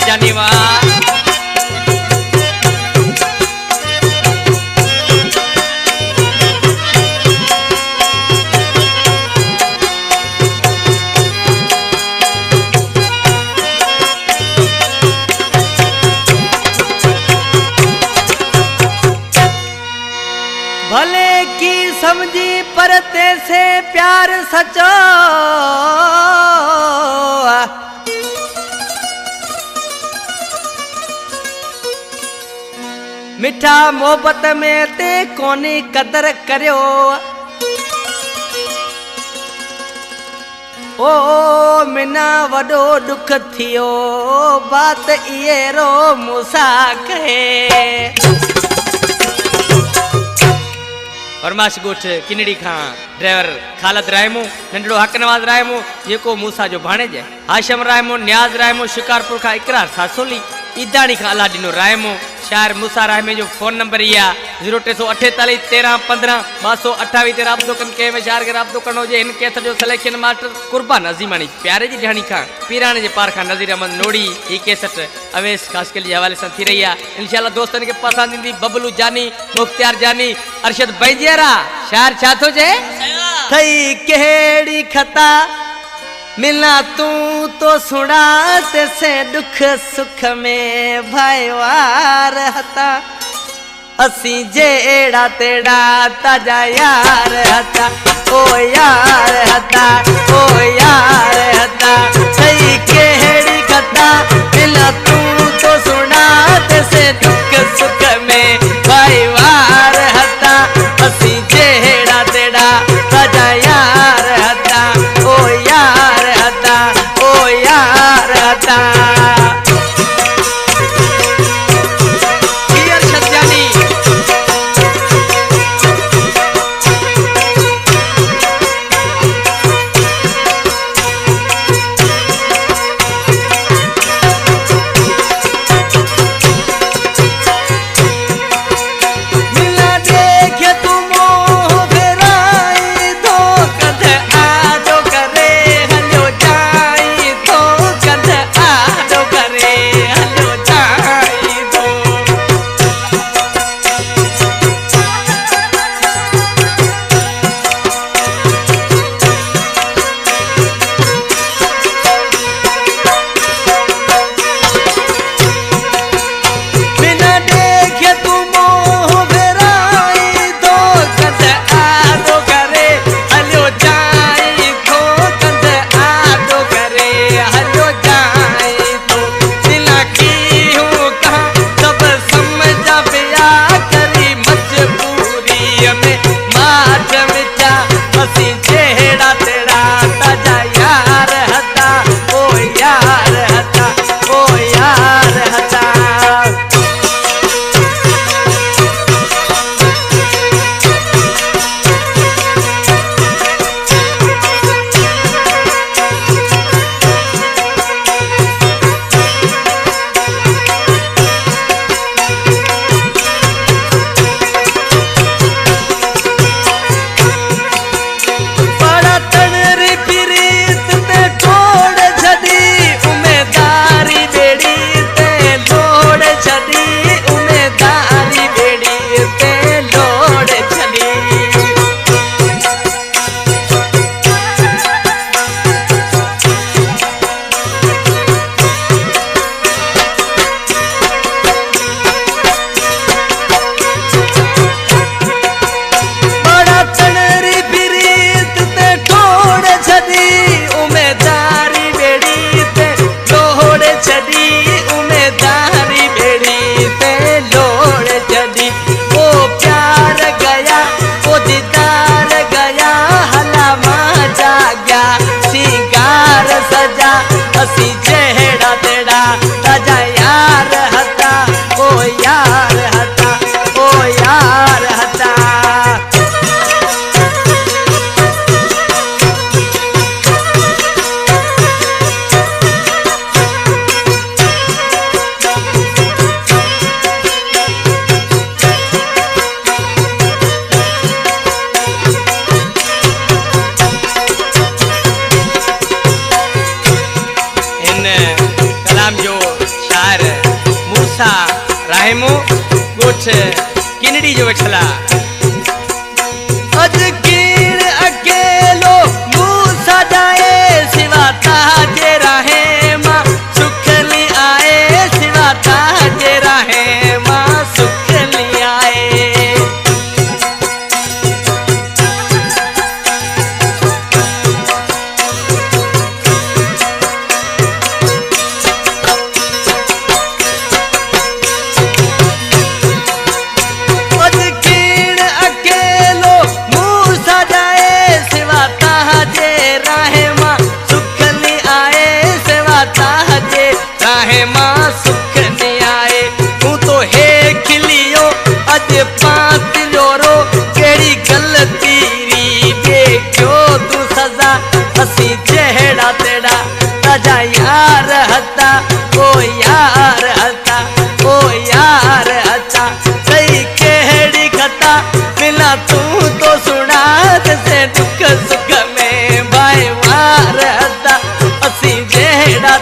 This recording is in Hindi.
जानी वाह। भले की समझी परते से प्यार सचो, मिठा मोहब्बत में ते कोनी कदर करियो। ओ मिना वडो दुख थियो बात इए रो मूसा कहे। फरमाश गोठ किनड़ी खां ड्राइवर खालद रायमो नंढड़ो हक नवाज रायमो जेको मूसा जो भाणेज है। हाशम रायमो न्याज रायमो शिकारपुर खां इकरार सासोली ईदानी खां अला ॾिनो रायमो। शायर मूसा रायमे जो फोन नंबर इहा 0348 13 15 228 ते राब्तो कन के में शायर के राब्तो करणो जे। इन कैसट जो सिलेक्शन मास्टर कुर्बान अजीमानी प्यारे जी ढाणी खां पीराने जे पार खां नज़ीर अहमद नोड़ी। ही कैसट अवेश खासकल जे हवाले सां थी रही है। इंशाल्लाह दोस्तन के पसंद ईंदी। बबलू जानी, मुख्तियार जानी, अरशद बैजियरा। शायर छा थो जे थई केड़ी खता मिला तू तो सुना से दुख सुख में भाईवार हता। असी जेड़ा तेड़ा ताजा यार हता। ओ यार हता, ओ यार हता। सही केड़ी कथा मिला तू तो सुना से दुख सुख में भाईवार हता। असी जेड़ा तेड़ा ताजा यार हता। ओ यार हता, ओ यार हता। अरशद जानी रायमो गोठ किनड़ी जो वेठला अज कीण अकेलो मूसा जाए सिवा ताजे राहे मां सुखली आए सिवा ताजे राहे मां सुखली आए चेहरा तेरा राजा यार हता ओ यार हता ओ यार हता सही केड़ी खता बिना तू तो सुना जैसे दुख सुख में भाई वार हता असी चेहरा